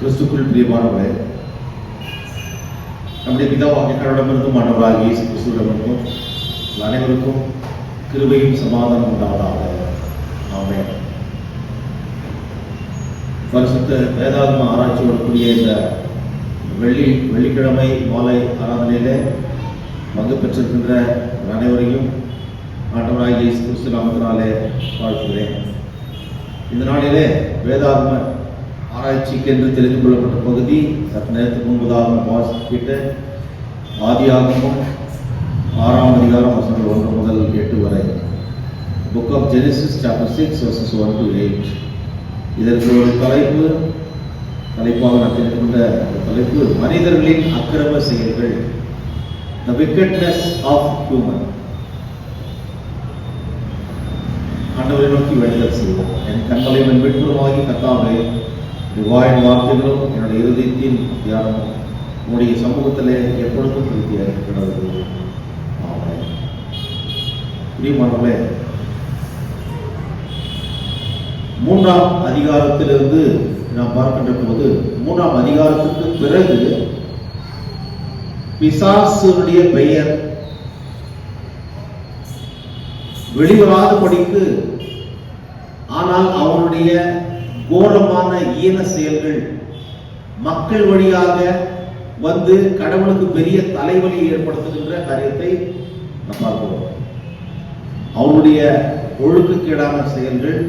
கிறிஸ்துக்குள் பிரியமானவர்களே, நம்முடைய பிதாவாகிய கடவுளிடமிருந்தும் ஆண்டவராகிய இயேசு கிறிஸ்துவிடமிருந்தும் அனைவருக்கும் கிருபையும் சமாதானம் உண்டாவதாக. ஆமென். பரிசுத்த வேதாகம ஆராய்ச்சியோடக்கூடிய இந்த வெள்ளிக்கிழமை மாலை ஆராதனையிலே பங்கு பெற்றிருக்கின்ற அனைவரையும் ஆண்டவராகிய இயேசு கிறிஸ்து நாமத்தினாலே வாழ்த்துகிறேன். இந்த நாளிலே வேதாகம ஆராய்ச்சிக்கு என்று தெரிந்து கொள்ளப்பட்ட பகுதி சற்று நேரத்துக்கு முன்பதாக வாசிக்கிட்ட ஆதியாகமம் 6ஆம் அதிகாரம் வசனங்கள் 1 முதல் 8 வரை. Book of Genesis chapter 6 verses 1 to 8. இதற்கு ஒரு தலைப்பாக நான் தெரிந்து கொண்ட தலைப்பு மனிதர்களின் அக்கிரம செயல்கள், the wickedness of human. ஆண்டவரை நோக்கி வேண்டுதல் செய்வோம். என் கண்களை வெண்பெற்றுமாகி கர்த்தாவே, வாயின் வார்த்தைகளும் என்னுடைய இருதயத்தின் தியானமும் உங்களுடைய சமூகத்திலே எப்பொழுதும் திருப்தியாக இருக்கிறது. ஆமென். பிரியமானவர்களே, 3ஆம் அதிகாரத்திலிருந்து நாம் பார்க்கின்ற போது 3ஆம் அதிகாரத்துக்கு பிறகு பிசாசுடைய பெயர் வெளிவராதபடிக்கு, ஆனால் அவனுடைய கோரமான ஈன செயல்கள் மக்கள் வழியாக வந்து கடவுளுக்கு பெரிய தலைவலியை ஏற்படுத்துகின்ற காரியத்தை நாம் பார்க்கிறோம். அவனுடைய ஒழுக்கக்கேடான செயல்கள்,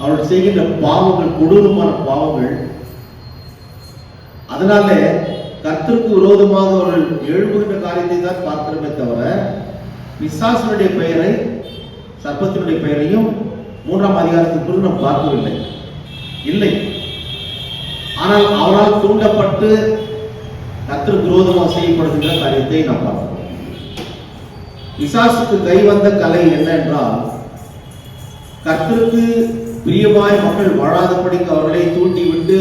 அவர்கள் செய்கின்ற பாவங்கள், கொடூரமான பாவங்கள். அதனால கர்த்தருக்கு விரோதமாக அவர்கள் எழுப்புகின்ற காரியத்தை தான் பார்க்கிறோமே தவிர பிசாசுடைய பெயரை, சர்ப்பத்தினுடைய பெயரையும் 3ஆம் அதிகாரத்துக்குள் நாம் பார்க்கவில்லை. இல்லை. ஆனால் அவரால் தூண்டப்பட்டு கர்த்தருக்கு விரோதமாக செய்யப்படுகின்ற காரியத்தை நாம் பார்க்கிறோம். பிசாசுக்கு கை வந்த கலை என்ன என்றால், கர்த்தருக்கு பிரியமாய் மக்கள் வாழாதபடிக்கு அவர்களை தூண்டிவிட்டு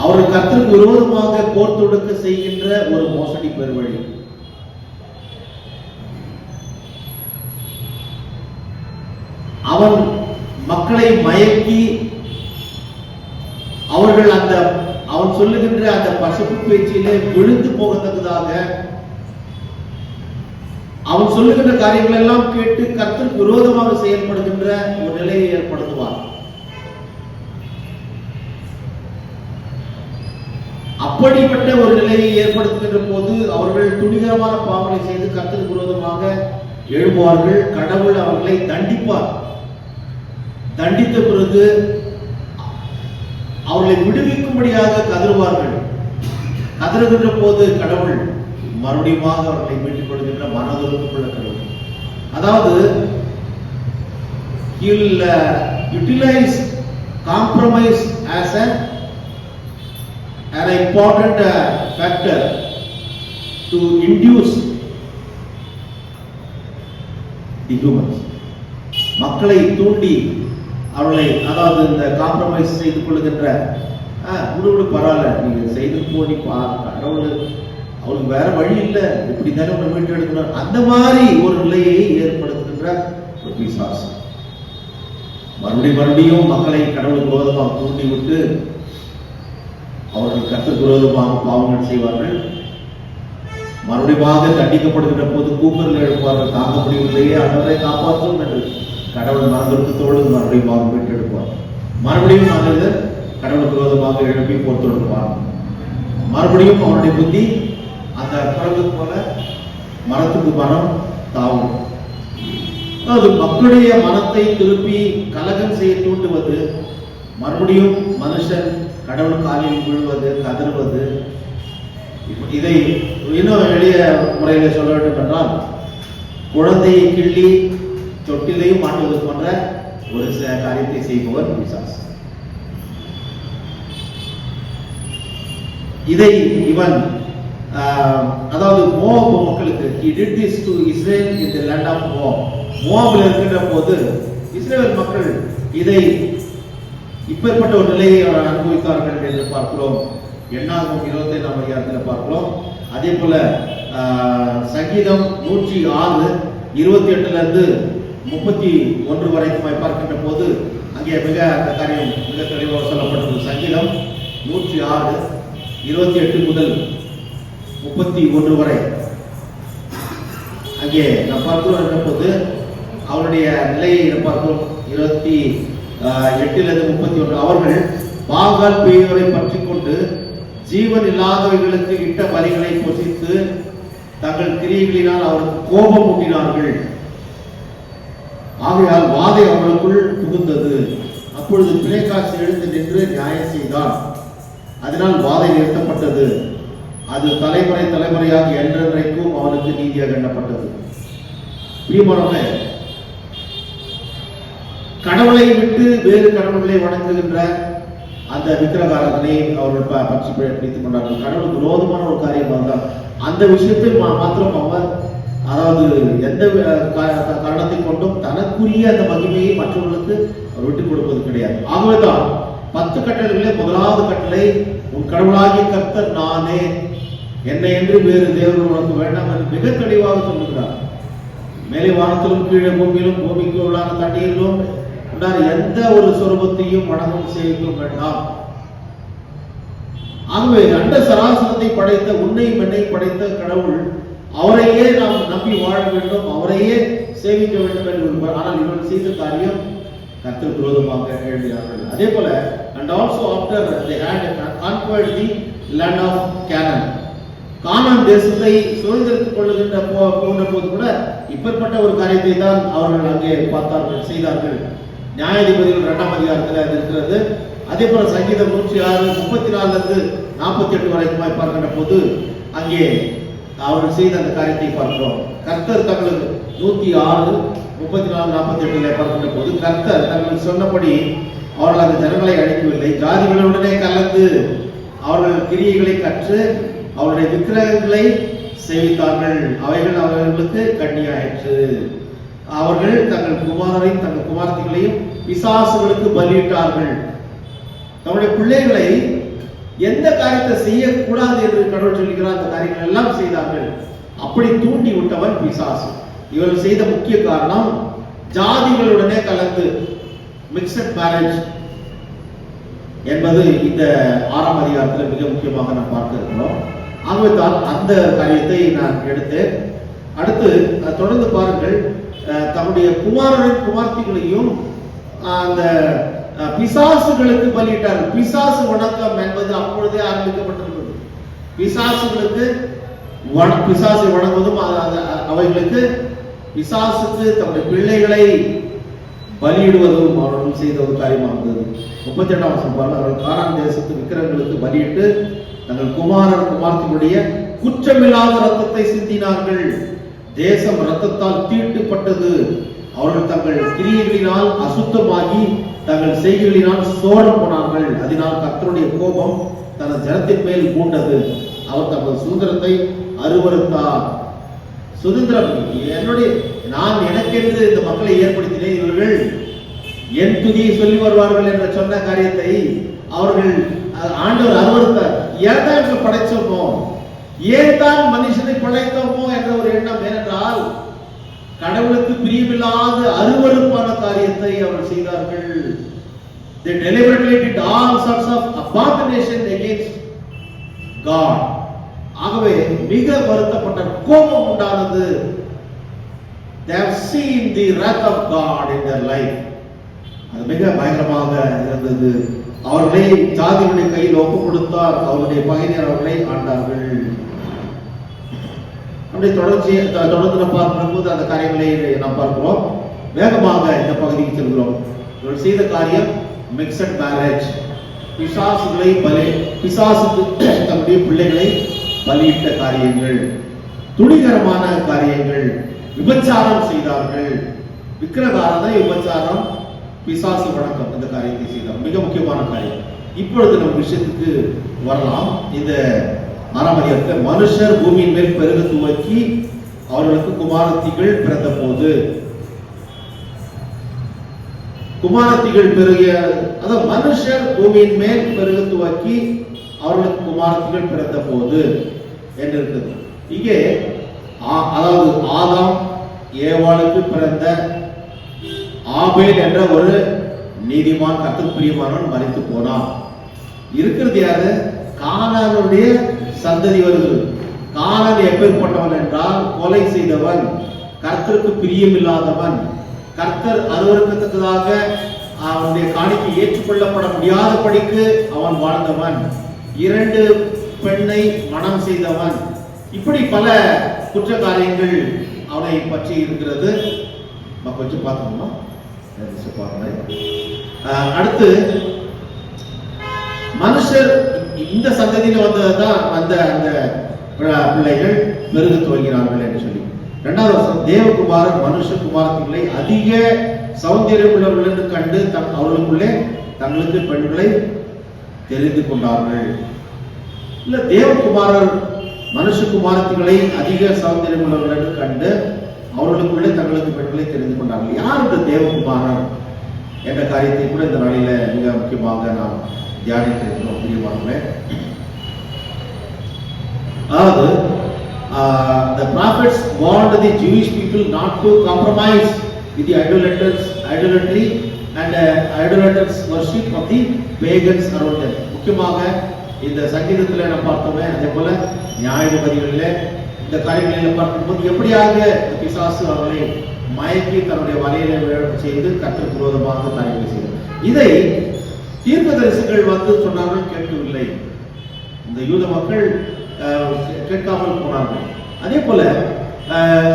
அவர்கள் கர்த்தருக்கு விரோதமாக போர் தொடுக்க செய்கின்ற ஒரு மோசடி பெருவழி. அவன் மக்களை மயக்கி அவர்கள் அவன் சொல்லுகின்ற அந்த பசப்பு பேச்சிலே விழுந்து போகத்தக்கதாக அவன் சொல்லுகின்ற காரியங்கள் எல்லாம் கேட்டு கர்த்தருக்கு விரோதமாக செயல்படுகின்ற ஒரு நிலையை ஏற்படுத்துவார். அப்படிப்பட்ட ஒரு நிலையை ஏற்படுத்துகின்ற போது அவர்கள் துணிகரமான பாவங்களை செய்து கர்த்தருக்கு விரோதமாக எழுப்புவார்கள். கடவுள் அவர்களை தண்டிப்பார். தண்டித்த பிறகு அவர்களை விடுவிக்கும்படியாக கதறுவார்கள். கதறுகின்ற போது கடவுள் மறுபடியும் அவர்களை மீட்டுக் கொடுக்கின்ற மனதுருக்கமுள்ள கடவுள். அதாவது he will utilize compromise as an important factor to induce the humans. மக்களை தூண்டி அவர்களை, அதாவது இந்த காம்ப்ரமைஸ் செய்து கொள்ளுகின்ற விடு பரவாயில்ல, நீங்க செய்து போனி கடவுள் அவளுக்கு வேற வழி இல்லை, இப்படி தானே உன்னை மீட்டு எடுக்கணும், அந்த மாதிரி ஒரு நிலையை ஏற்படுத்துகின்ற ஒரு பிசாசு. மறுபடியும் மக்களை கடவுளுக்கு விரோதமாக தூண்டி விட்டு அவர்கள் கர்த்தருக்கு விரோதமாக பாவங்கள் செய்வார்கள். மறுபடியும் தண்டிக்கப்படுகின்ற போது கூக்குரல் எழுப்புவார்கள், தாங்க முடியவில்லையே, அவரை காப்பாற்றும் என்று கடவுள் மனதுருக்கத்தோடு மறுபடியும் மீட்டு எடுப்பார். மறுபடியும் மனிதர் கடவுளுக்கு விரோதமாக எழுப்பி போர் தொடுப்பார். மறுபடியும் அவனுடைய புத்தி அந்த குரங்கு போல மரத்துக்கு மரம் தாவும். அதாவது மக்களுடைய மனத்தை திருப்பி கலகம் செய்ய தூண்டுவது, மறுபடியும் மனுஷன் கடவுள் காலில் விழுவது, கதறுவது. இதை இன்னும் எளிய முறையில் சொல்ல வேண்டும் என்றால், குழந்தையை கிள்ளி தொட்டிலையும் மாட்டுவது போன்ற ஒரு சில காரியத்தை செய்பவர் பிசாசு. இதை இவன், அதாவது மோவாப் மக்களுக்கு, he did this to Israel in the land of Moab. மோவாபில் இருக்கின்ற போது இஸ்ரேல் மக்கள் இதை இப்பேற்பட்ட ஒரு நிலையை அவர் அனுபவித்தார்கள் என்று பார்க்கிறோம். 8ஆம் அதிகாரத்தில் பார்க்கிறோம். அதே போல சங்கீதம் 106:28 31 வரைக்கும் பார்க்கின்ற போது அங்கே அந்த காரியம் மிக தெளிவாக சொல்லப்பட்டது. சங்கீதம் 106 28 முதல் 31 வரை அங்கே நாம் பார்க்கிறோம் என்ற போது அவருடைய நிலையை பார்க்கிறோம். 28 31 அவர்கள் பாகால் பேயோரை பற்றி கொண்டு ஜீவன் இல்லாதவைகளுக்கு இட்ட பலிகளை பொசித்து தங்கள் கிரியைகளினால் அவருக்கு கோபம் ஊட்டினார்கள். ஆகையால் வாதை அவர்களுக்குள் புகுந்தது. அப்பொழுது பிணைக்காசு எழுந்து நின்று நியாயம் செய்தார். அதனால் வாதை நிறுத்தப்பட்டது. அது தலைமுறை தலைமுறையாக என்றென்றைக்கும் அவனுக்கு நீதியாக எண்ணப்பட்டது. பிரியமானவர்களே, கடவுளை விட்டு வேறு கடவுள்களை வணங்குகின்ற அந்த விக்கிரகாரனை அவர்கள் பற்றி பிடித்துக் கொண்டார்கள். கடவுளுக்கு விரோதமான ஒரு காரியம் தான். அந்த விஷயத்தை மாத்திரம் அவர், அதாவது எந்த காரணத்தை கொண்டும் தனக்குரிய அந்த மகிமையை மற்றவர்களுக்கு அவர் விட்டுக் கொடுப்பது கிடையாது. ஆகவேதான் 10 கட்டளைகளிலே முதலாவது கட்டளை, உன் கடவுளாகிய கர்த்தர் நானே, என்னை என்று வேறு தேவர்கள் உனக்கு வேண்டாம் என்று மிக தெளிவாக சொல்லுகிறார். மேலே வானத்திலும் கீழே பூமியிலும் பூமிக்கு உள்ளான தண்ணீரிலும் எந்த ஒரு சொரூபத்தையும் வணங்கவும் சேவிக்கவும் வேண்டாம். ஆகவே அண்ட சராசரத்தை படைத்த உன்னையும் என்னையும் படைத்த கடவுள், அவரையே நாம் நம்பி வாழ வேண்டும், அவரையே சேவிக்க வேண்டும் என்று விரும்புவார். ஆனால் இவர்கள் செய்த காரியம் கர்த்தருக்கு விரோதமாக எழுதினார்கள். அதே போல and also after they had conquered the land of Canaan, கானான் தேசத்தை சுதந்திரித்துக் கொள்ளுகின்ற போன்ற போது கூட இப்பேற்பட்ட ஒரு காரியத்தை தான் அவர்கள் அங்கே பார்த்தார்கள், செய்தார்கள். நியாயாதிபதிகள் 2ஆம் அதிகாரத்தில் அது இருக்கிறது. அதே போல சங்கீதம் 106 34 48 வரைக்கும் பார்க்கின்ற போது அங்கே அவர்கள் செய்த அந்த காரியத்தை பார்க்கிறோம். கர்த்தர் தங்களுக்கு 106 34 48 பார்க்கின்ற போது கர்த்தர் தங்களுக்கு சொன்னபடி அவர்கள் அந்த ஜனங்களை அழைக்கவில்லை. ஜாதிகளுடனே கலந்து அவர்கள் கிரியைகளை கற்று அவருடைய விக்கிரகங்களை சேவித்தார்கள். அவைகள் அவர்களுக்கு கண்ணியாயிற்று. அவர்கள் தங்கள் குமாரரையும் தங்கள் குமாரத்திகளையும் பிசாசுகளுக்கு பலியிட்டார்கள். தங்களுடைய பிள்ளைகளை எந்த காரியத்தை செய்யக்கூடாது என்று கடவுள் சொல்லுகிறார், அந்த காரியங்கள் எல்லாம் செய்தார்கள். அப்படி தூண்டி விட்டவன் பிசாசு. இவர்கள் செய்த முக்கிய காரணம் ஜாதிகளுடனே கலந்து, மிக்சட் மேரேஜ் என்பது இந்த 6ஆம் அதிகாரத்தில் மிக முக்கியமாக நாம் பார்க்க இருக்கிறோம். ஆகவே தான் அந்த காரியத்தை நான் எடுத்தேன். அடுத்து தொடர்ந்து பாருங்கள், தம்முடைய குமாரரின் குமார்த்திகளையும் அந்த பிசாசுகளுக்கு பலியிட்டார்கள். பிசாசு வணக்கம் என்பது அப்பொழுதே ஆரம்பிக்கப்பட்டிருக்கிறது. பிசாசுகளுக்கு பிசாசை வணங்குவதும் அவைகளுக்கு பிசாசுக்கு தம்முடைய பிள்ளைகளை பலியிடுவதும் அவர்கள் செய்த ஒரு காரியமாக இருந்தது. 38ஆம் வசனம் பாருங்கள், அவர்கள் கானான் தேசத்து விக்கிரகங்களுக்கு பலியிட்டு தங்கள் குமாரர் குமார்த்திகளுடைய குற்றமில்லாத ரத்தத்தை சிந்தினார்கள். தேசம் ரத்தத்தால் தீட்டுப்பட்டது. அவர்கள் தங்கள் கிரியைகளினால் அசுத்தமாகி தங்கள் செய்கைகளினால் சோரம் போனார்கள். அதனால் கர்த்தருடைய கோபம் தனது ஜனத்தின் மேல் மூண்டது. அவர் தமது சுதந்திரத்தை அருவருத்தார். சுதந்திரம் நான் எனக்கென்று இந்த மக்களை ஏற்படுத்தினேன், இவர்கள் என் துதியை சொல்லி வருவார்கள் என்ற சொன்ன காரியத்தை அவர்கள் ஆண்டவர் அருவருத்தார். ஏன் தான் படைச்சோமோ, ஏன் தான் மனுஷனை படைத்தோமோ என்ற ஒரு எண்ணம். ஏனென்றால் கடவுளுக்கு பிரியமில்லாத அருவருப்பான காரியத்தை அவர்கள் செய்தார்கள். They deliberately did all sorts of abomination against God. ஆகவே மிக வருத்தப்பட்ட கோபம் உண்டானது. They have seen the wrath of God in their life. அது மிக பயங்கரமாக இருந்தது. அவர்களை ஜாதிகளுடைய கையில் ஒப்பு கொடுத்தார். அவருடைய பகைஞர் அவர்களை ஆண்டார்கள். அப்படி தொடர்ந்து பார்க்கும்போது அந்த காரியங்களை நாம் பார்க்கிறோம். வேகமாக இந்த பகுதிக்கு செல்கிறோம். இவர்கள் செய்த காரியம் மிக்சட் மேரேஜ். பிசாசுக்கு தன்னுடைய பிள்ளைகளை பலியிட்ட காரியங்கள், துணிகரமான காரியங்கள், விபச்சாரம் செய்தார்கள். விக்கிரகாரதை விபச்சாரம், பிசாசு வணக்கம், இந்த காரியத்தை செய்தார். மிக முக்கியமான காரியம். இப்பொழுது நம்ம விஷயத்துக்கு வரலாம். இந்த 6ஆம் அதிகாரத்தில் மனுஷர் பூமியின் மேல் பெருக துவக்கி அவர்களுக்கு குமாரத்திகள் பிறந்த போது, குமாரத்திகள் பெருகிய, அதாவது மனுஷர் பூமியின் மேல் பெருக துவக்கி அவர்களுக்கு குமாரத்திகள் பிறந்த போது என்று இருக்குது. இங்கே அதாவது ஆதாம் ஏவாளுக்கு பிறந்த ஆபேல் என்ற ஒரு நீதிமான், கர்த்தருக்கு பிரியமானவன் மரித்து போனான். இருக்கிறது யாரு? கானானுடைய சந்ததி வருது. கானான் எப்பேற்பட்டவன் என்றால் கொலை செய்தவன், கர்த்தருக்கு பிரியமில்லாதவன், கர்த்தர் அருவருக்கத்தக்கதாக அவனுடைய காணிக்கை ஏற்றுக்கொள்ளப்பட முடியாதபடிக்கு அவன் வாழ்ந்தவன், 2 பெண்ணை மனம் செய்தவன், இப்படி பல குற்ற காரியங்கள் அவனை பற்றி இருக்கிறது. கொஞ்சம் பார்த்தோம்னா அடுத்து மனுஷர் இந்த சந்ததியில வந்ததுதான் அந்த பிள்ளைகள் பெருக துவங்கினார்கள் என்று சொல்லி. 2வது வருஷம் தேவகுமாரன் மனுஷகுமாரத்திலே அதிக சௌந்தரியம் உள்ளவர்கள் என்று கண்டு அவர்களுக்குள்ளே தங்களுக்கு பெண்களை தெரிந்து கொண்டார்கள். இல்ல, தேவகுமாரர் மனுஷகுமாரத்திகளை அதிக சௌந்தரியம் உள்ளவர்கள் என்று கண்டு அவர்களுக்குள்ளே தங்களுக்கு பெண்களை தெரிந்து கொண்டார்கள். யார் இந்த தேவகுமாரர் என்ற காரியத்தை கூட இந்த நாளில மிக முக்கியமாக நாம் தியானித்திருக்கிறோம். பிரியமானவர்களே, அதாவது the prophets warned the Jewish people not to compromise with the idolatry and idolaters worship of the pagans around them. முக்கியமாக இந்த சங்கீதத்தில் நாம் பார்த்தோமே, அதே போல நியாயாதிபதிகளில் இந்த காரியங்களில் பார்க்கும்போது எப்படியாக பிசாசு அவர்களை மயக்கி தன்னுடைய வலையில செய்து கர்த்தருக்கு விரோதமாக காரியங்களை செய்தார். இதை தீர்க்கதரிசிகள் வந்து சொன்னார்கள், கேட்கவில்லை. இந்த யூத மக்கள் கேட்காமல் போனார்கள். அதே போல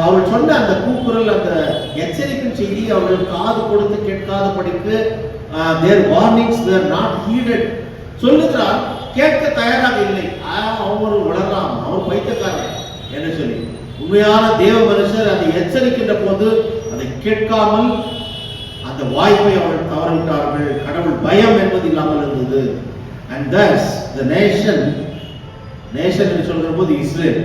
அவர்கள் சொன்ன அந்த கூக்குரல், அந்த எச்சரிக்கும் செய்தி அவர்கள் காது கொடுத்து கேட்காதபடிக்கு their warnings were not heeded. சொல்லுகிறார், கேட்க தயாராக இல்லை. அவர் உளறாம், அவர் பைத்தியக்காரன் என்று சொல்லி. உண்மையான தேவ மனுஷர் அதை எச்சரிக்கின்ற போது அதை கேட்காமல் அந்த வாய்ப்பை அவர்கள் தவறவிட்டார்கள். கடவுள் பயம் என்பது இல்லாமல் இருந்தது. And thus the nation என்று சொல்கிற போது Israel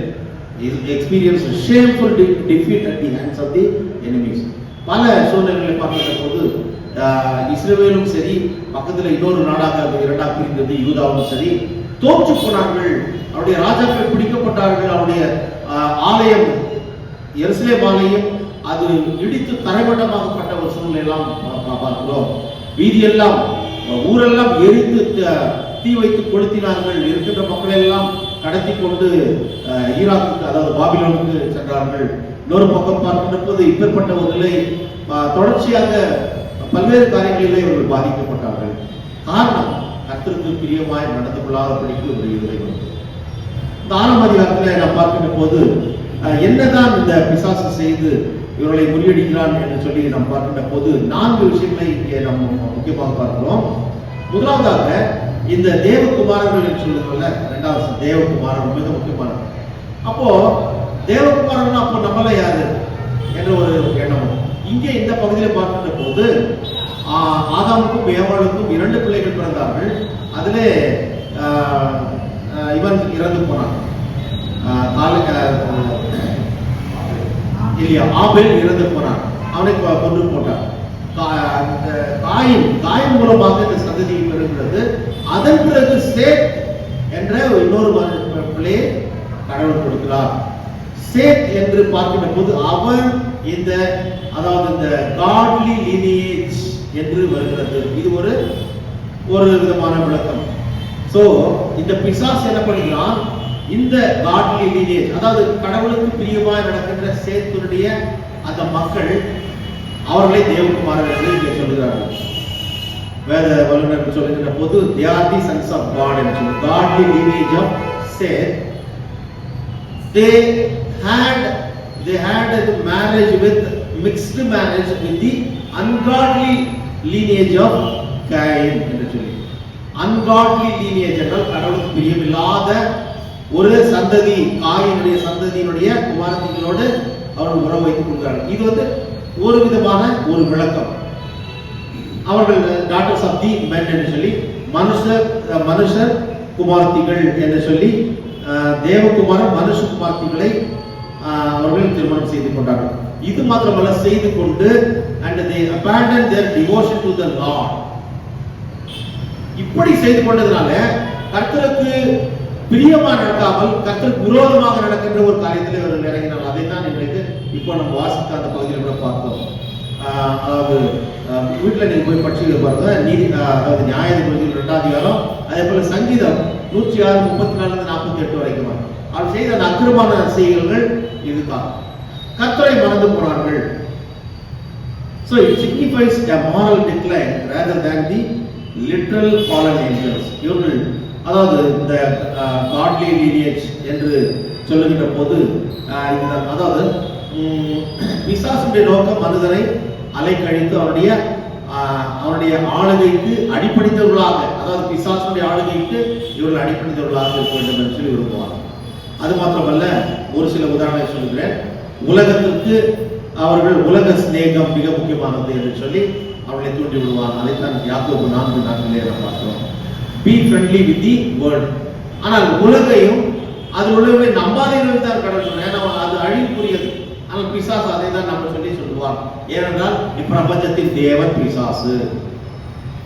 experienced a shameful defeat at the hands of the enemies. பல சூழ்நிலைகளை பார்க்கிற போது இஸ்ரவேலும் சரி, பக்கத்தில் இன்னொரு நாடாக 2ஆக பிரிந்தது யூதாவும் சரி, தோற்று போனார்கள். அவருடைய ராஜாக்கள் பிடிக்கப்பட்டார்கள். அவருடைய ஆலயம், எருசலேம் ஆலயம், அது இடித்து தரைமட்டமாகப்பட்ட ஒரு சூழ்நிலை எல்லாம் பார்க்கிறோம். வீதியெல்லாம், ஊரெல்லாம் எரித்து தீ வைத்து கொளுத்தினார்கள். இருக்கின்ற மக்களை எல்லாம் கடத்தி கொண்டு ஈராக்கு, அதாவது பாபிலோனுக்கு சென்றார்கள். இன்னொரு பக்கம் பார்க்கின்ற போது இப்பேற்பட்ட ஒரு நிலை தொடர்ச்சியாக பல்வேறு காரியங்களிலே இவர்கள் பாதிக்கப்பட்டார்கள். காரணம், கர்த்தருக்கு பிரியமாய் நடந்து கொள்ளாதபடிக்கு ஒரு இதை இந்த 6ஆம் அதிகாரத்தில் நாம் பார்க்கின்ற போது என்னதான் இந்த பிசாசு செய்து இவர்களை முறியடிக்கிறான் என்று சொல்லி நாம் பார்க்கின்ற போது 4 விஷயங்களை இங்கே நாம் முக்கியமாக பார்க்கிறோம். முதலாவதாக இந்த தேவகுமாரர்கள் என்று சொல்லுறதுல 2வது தேவகுமாரன் மிக முக்கியமானது. அப்போ தேவகுமாரன் அப்போ நம்மள யாரு என்ற ஒரு எண்ணம் இங்கே இந்த பகுதியில் பார்க்கின்ற போது ஆதாமுக்கும் ஏவாளுக்கும் 2 பிள்ளைகள் பிறந்தார்கள். அதிலே இவன் இறந்து போனான். ஆபேல் இறந்து போனான். அவனை கொண்டு போட்டான். காயின் மூலமாக இந்த சந்ததியை பெறுகிறது. அதன் பிறகு சேத் என்ற இன்னொரு பிள்ளையை கடவுள் கொடுக்கிறார். சேத் என்று பார்க்கின்ற போது அவன் அதாவது இந்த காட்லி lineage என்று வருகிறது. இது ஒரு விதமான விளக்கம். சோ இந்த பிசாசு என்ன பண்ணுகிறான், இந்த காட்லி lineage, அதாவது கடவுளுக்கு பிரியமாய் நடக்கின்ற சேத்துடைய அந்த மக்கள், அவர்களை தேவகுமாரர்கள் என்று இங்கே சொல்கிறார்கள். வேத வல்லுநர்கள் சொல்லுகின்ற போது they are the sons of God என்று சொல்லி, godly lineage of Seth. They had a marriage with mixed marriage with the ungodly lineage of Cain என்று சொல்லி. ungodly lineage என்றால் கடவுளுக்கு பிரியமில்லாத ஒரு சந்ததி, காயினுடைய சந்ததியினுடைய குமாரத்திகளோடு அவர்கள் உறவு வைத்துக் கொள்கிறார்கள். இது ஒரு விதமான ஒரு விளக்கம். அவர்கள் டாட்டர்ஸ் ஆஃப் தி மென் என்று சொல்லி, மனுஷர் குமாரத்திகள் என்று சொல்லி, தேவகுமாரன் மனுஷ குமாரத்திகளை அவர்கள் திருமணம் செய்து கொண்டார்கள். இது மாத்திரமல்ல, செய்து கொண்டு and they abandoned their devotion to the Lord. இப்படி செய்து கொண்டதனால கர்த்தருக்கு பிரியமா நடக்காமல் கர்த்தருக்கு விரோதமாக நடக்கின்ற ஒரு காரியத்தில் இவர்கள் இறங்கினார்கள். அதை தான் இன்றைக்கு இப்போ நம்ம வாசித்த அந்த பகுதியில் கூட பார்த்தோம். அதாவது வீட்டில் நீங்க போய் படிச்சு பாருங்க. நீதி அதாவது நியாயாதிபதிகள் 2ஆம் அதிகாரம், அதே போல சங்கீதம் 106 34-48 வரைக்கும் அவர் செய்த அந்த அக்கிரமான செய்கைகள் இதுதான். கர்த்தரை மறந்து போனார்கள். So it signifies a moral decline rather than the literal fallen angels. இவர்கள் அதாவது இந்த godly lineage என்று சொல்லுகின்ற போது அதாவது பிசாசுடைய நோக்கம் மனிதனை அலைக்கழித்து அவருடைய ஆளுகைக்கு அடிப்படைந்தவர்களாக, அதாவது பிசாசுடைய ஆளுகைக்கு இவர்கள் அடிப்படைந்தவர்களாக இருக்க வேண்டும் என்று சொல்லி விரும்புவார். அது மாத்திரமல்ல, ஒரு சில உதாரணம் சொல்கிறேன். உலகத்திற்கு அவர்கள் உலக சிநேகம் மிக முக்கியமானது என்று சொல்லி அவர்களை தூண்டி விடுவார். அதைத்தான் யாக்கோபு 4:4 நாம் பார்க்கிறோம். Be friendly with the world. ஆனால் உலகையும் அது உள்ளவே நம்பாதீர்கள் தான் கடவுள் சொன்னார். ஏன்னா அது அழிவுக்குரியது. ஆனால் பிசாசு அதை தான் நம்ம சொல்லுவார். ஏனென்றால் இப்பிரபஞ்சத்தின் தேவன் பிசாசு.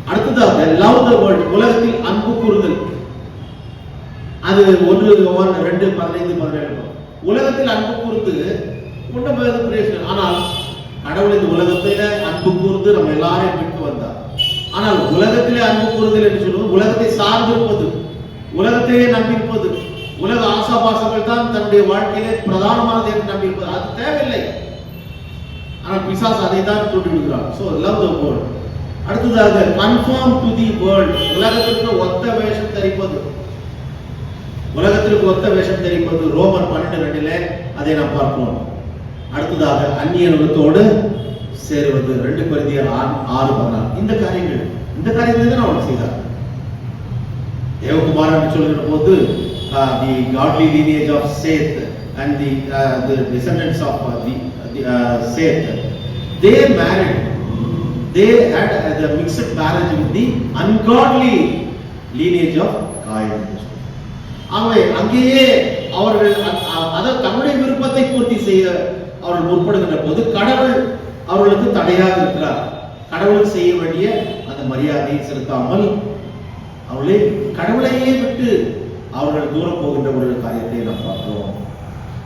அடுத்ததாக லவ் த வேர்ல்ட், உலகத்தில் அன்பு கூறுதல். அது 1 யோவான் 2:15-17. உலகத்தில் அன்பு கூர்ந்து ஒன்றும் பிரயோஜனம். ஆனால் கடவுள் இந்த உலகத்தில அன்பு கூர்ந்து நம்ம எல்லாரையும் மீட்டு வந்தார். ஆனால் உலகத்திலே அன்பு கூறுதல் என்று சொல்லுவது உலகத்தை சார்ந்திருப்பது, உலகத்தையே நம்பியிருப்பது, உலக ஆசாபாசங்கள் தான் தன்னுடைய வாழ்க்கையிலே பிரதானமானது என்று நம்பியிருப்பது. அது தேவையில்லை. ஆனால் பிசாசு அதை தான் தூண்டி விடுகிறார். So love the world. அடுத்ததாக conform to the world, உலகத்திற்கு ஒத்த வேஷம் தரிப்பது. உலகத்திற்கு ஒத்த வேஷம் தெரிவிப்பது ரோமர் 12:2 அதை நாம் பார்க்கிறோம். அடுத்ததாக அந்நிய நுகத்தோடு சேருவது 2 கொரிந்தியர் 6:14. இந்த காரியங்களை தான் அவர் செய்தார். தேவகுமாரன் சொல்லுகிற போது the godly lineage of Seth and the descendants of Seth, they had the mixed marriage with the ungodly lineage of Cain. அங்கேயே அவர்கள் அதாவது தன்னுடைய விருப்பத்தை பூர்த்தி செய்ய அவர்கள் முற்படுகின்ற போது கடவுள் அவர்களுக்கு தடையாக இருக்கிறார். கடவுள் செய்ய வேண்டிய அந்த மரியாதையை செலுத்தாமல் அவர்களே கடவுளையே விட்டு அவர்கள் தூரம் போகின்ற ஒரு காரியத்தை நாம் பார்க்கிறோம்.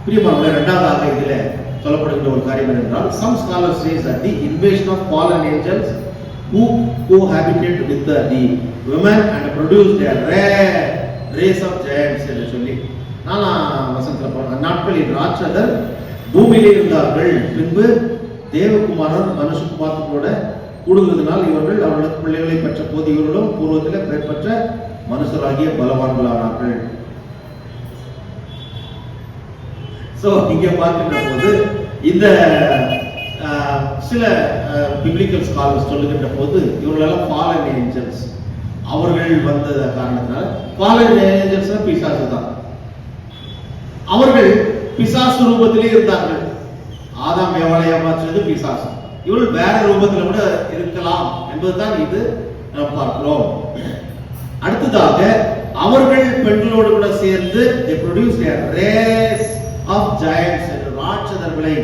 பிரியமானவர்களே, இரண்டாவதாக இதில் சொல்லப்படுகின்ற ஒரு காரியம் என்னவென்றால், some scholars say that the invasion of fallen angels who cohabited with the women and produced a rare race of giants என்று சொல்லி வசனத்தில் போன நாட்களில் ராட்சதர் பூமியிலே இருந்தார்கள். பின்பு தேவகுமாரன் மனுஷகுமாரத்தோட கூடுகிறதுனால் இவர்கள் அவர்களுக்கு பிள்ளைகளை பெற்ற போது இவர்களும் பூர்வத்தில் பெயர் பெற்ற மனுஷராகிய பலவான்களானார்கள். சோ இங்கே பார்க்கின்ற போது இந்த சில பிப்ளிக்கல் ஸ்காலர்ஸ் சொல்லுகின்ற போது இவர்களெல்லாம் ஃபாலன் ஏஞ்சல்ஸ். அவர்கள் வந்த காரணத்தினால் ஃபாலன் ஏஞ்சல்ஸ் பிசாசு தான். அவர்கள் பிசாசு ரூபத்திலே இருந்தார்கள். ஆதாம் ஏவாளை ஏமாற்றியது பிசாசு. இவர்கள் வேற ரூபத்தில் கூட இருக்கலாம் என்பதுதான் இது நாம் பார்க்கிறோம். அடுத்ததாக அவர்கள் பெண்களோடு கூட சேர்ந்து they produced a race of giants என்று ராட்சதர்களை.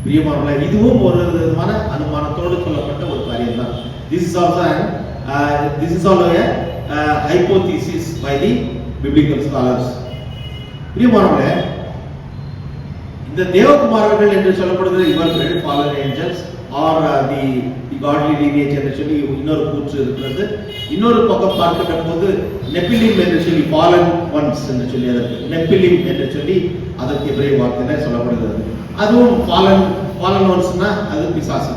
பிரியமானவர்களே, இதுவும் ஒரு விதமான அனுமானத்தோடு சொல்லப்பட்ட ஒரு காரியம் தான். This is also a hypothesis by the biblical scholars. பிரியமானவர்களே, இந்த தேவகுமாரர்கள் என்று சொல்லப்படுகிற இவர்கள் fallen angels or the godly lineage என்று சொல்லி இன்னொரு கூற்று இருக்கிறது. இன்னொரு பக்கம் பார்க்கின்ற போது நெப்பிலிம் என்று சொல்லி fallen ones என்று சொல்லி அதற்கு நெப்பிலிம் என்று சொல்லி அதற்கு எபிரேய வார்த்தையில சொல்லப்படுகிறது. அதுவும் fallen onesனா அது பிசாசு.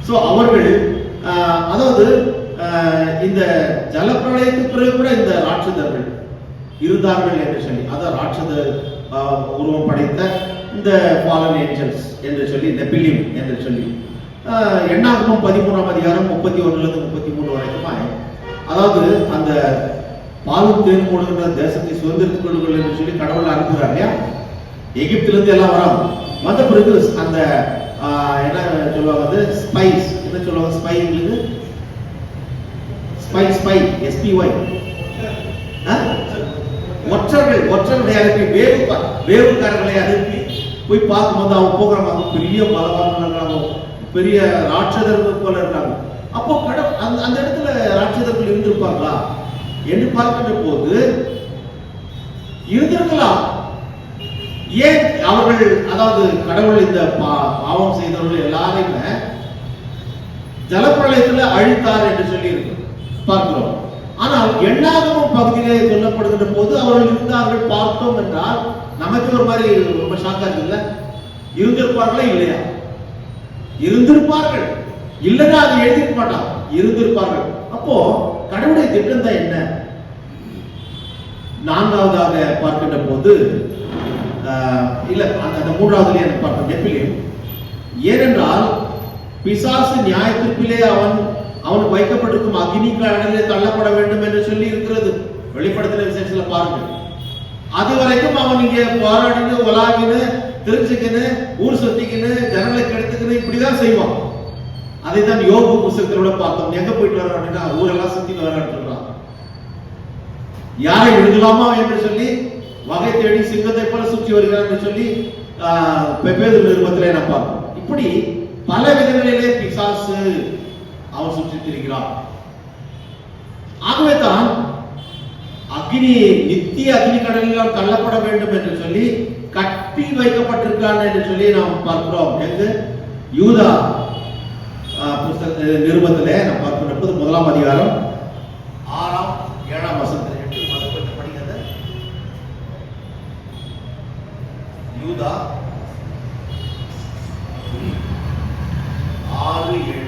சோ அவர்கள் அதாவது இந்த ஜலப்பிரளயத்துக்கு பிறகு கூட இந்த ராட்சதர்கள் இருந்தார்கள் என்று சொல்லி, அதான் ராட்சத உருவம் படைத்த இந்த fallen angels என்று சொல்லி நெப்பிலிம் என்று சொல்லி எண்ணாகமம் 13ஆம் அதிகாரம் 31-33 வரைக்கும், அதாவது அந்த பாலும் தேன் போடுகின்ற தேசத்தை சுதந்திரத்துக் கொள்ளுங்கள் என்று சொல்லி கடவுள் அனுப்புகிறார் இல்லையா. எகிப்திலிருந்து எல்லாம் வந்த பிறகு அந்த என்ன சொல்லுவாங்க, ஸ்பைஸ் என்ன சொல்லுவாங்க, ஸ்பைங்கிறது ஸ்பை SPY ஒற்றர்களை அனுப்பி வேவுக்காரர்களை அனுப்பி போய் பார்க்கும்போது அவங்க போகிறாங்க, பெரிய பலவான்கள், பெரிய ராட்சதர்கள் போல இருக்காங்க. அப்போ அந்த இடத்துல ராட்சதர்கள் இருந்திருப்பாங்களா என்று பார்க்கின்ற போது இருந்திருக்கலாம். ஏன் அவர்கள், அதாவது கடவுள் இந்த பாவம் செய்தவர்கள் எல்லாரையுமே ஜலப்பிரளயத்துல அழித்தார் என்று சொல்லி இருக்கு பார்க்கிறோம். ஆனால் எண்ணாகமம் பகுதியிலே சொல்லப்படுகின்ற போது அவர்கள் இருந்தார்கள் பார்த்தோம் என்றால் நமக்கு ஒரு மாதிரி ரொம்ப ஷாக்கா இருக்குல்ல. இருந்திருப்பார்களா இல்லையா? இருந்திருப்பார்கள். இல்லைன்னா அது எழுதிருக்க மாட்டான். இருந்திருப்பார்கள். அப்போ கடவுளுடைய திட்டம் தான் என்ன? நான்காவதாக பார்க்கின்ற போது இல்ல அந்த மூன்றாவதுல எனக்கு பார்க்க நெப்பிலியும். ஏனென்றால் பிசாசு நியாயத்திற்பிலே அவன் வைக்கப்பட்டிருக்கும் அக்னி கடலிலே தள்ளப்பட வேண்டும் என்று சொல்லி இருக்கிறது. வெளிப்படுத்தின விசேஷத்துல பாருங்க. அது வரைக்கும் அவன் இங்க போராடினு உலாகினு தெரிஞ்சுக்கின்னு ஊர் சுத்திக்கின்னு ஜனங்களை கெடுத்துக்கின்னு இப்படிதான் செய்வான். அதை தான் யோபு புத்தகத்திலோட பார்த்தோம். எங்க போயிட்டு வர்றான் அப்படின்னா ஊரெல்லாம் சுத்திட்டு வர்றான்னு சொல்றான். யாரை விடுதலாமா என்று சொல்லி வகை தேடி சிங்கத்தை போல சுற்றி வருகிறார் என்று சொல்லி பெப்பேது நிருபத்திலே நான் பார்ப்போம். இப்படி பல விதங்களிலே பிசாசு அவன் சுற்றி திரிகிறான். ஆகவே தான் அக்னி நித்திய அக்னி கடலில் தள்ளப்பட வேண்டும் என்று சொல்லி கட்டி வைக்கப்பட்டிருக்கான் என்று சொல்லி நாம் பார்க்கிறோம். எங்கு? யூதா புத்தக நிருபத்திலே நாம் பார்க்கின்ற 1ஆம் அதிகாரம் 6ஆம் 7ஆம் வசனத்தில் படிக்கிறது. யூதா 6:7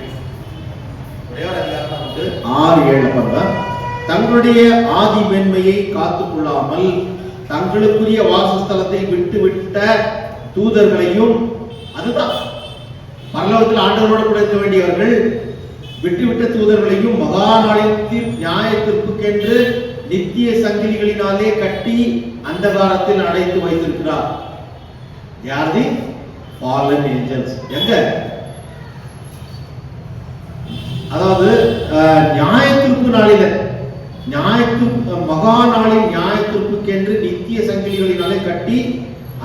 ஒரே ஒரு அதிகாரம் வந்து 6:7 பாருங்க. தங்களுடைய ஆதி மேன்மையை காத்துக் கொள்ளாமல் தங்களுக்குரிய வாசஸ்தலத்தை விட்டுவிட்ட தூதர்களையும், அதுதான் பரலோகத்தில் ஆண்டவரோடு கூட இருக்க வேண்டியவர்கள், விட்டுவிட்ட தூதர்களையும் மகா நாளின் நியாயத்திற்கென்று நித்திய சங்கிலிகளினாலே கட்டி அந்தகாரத்தில் அடைத்து வைத்திருக்கிறார். யாரு? fallen angels. எங்க? அதாவது நியாயத்திற்கு நாளில மகா நாளின் நியாயத்திற்கென்று நித்திய சங்கிலிகளினாலே கட்டி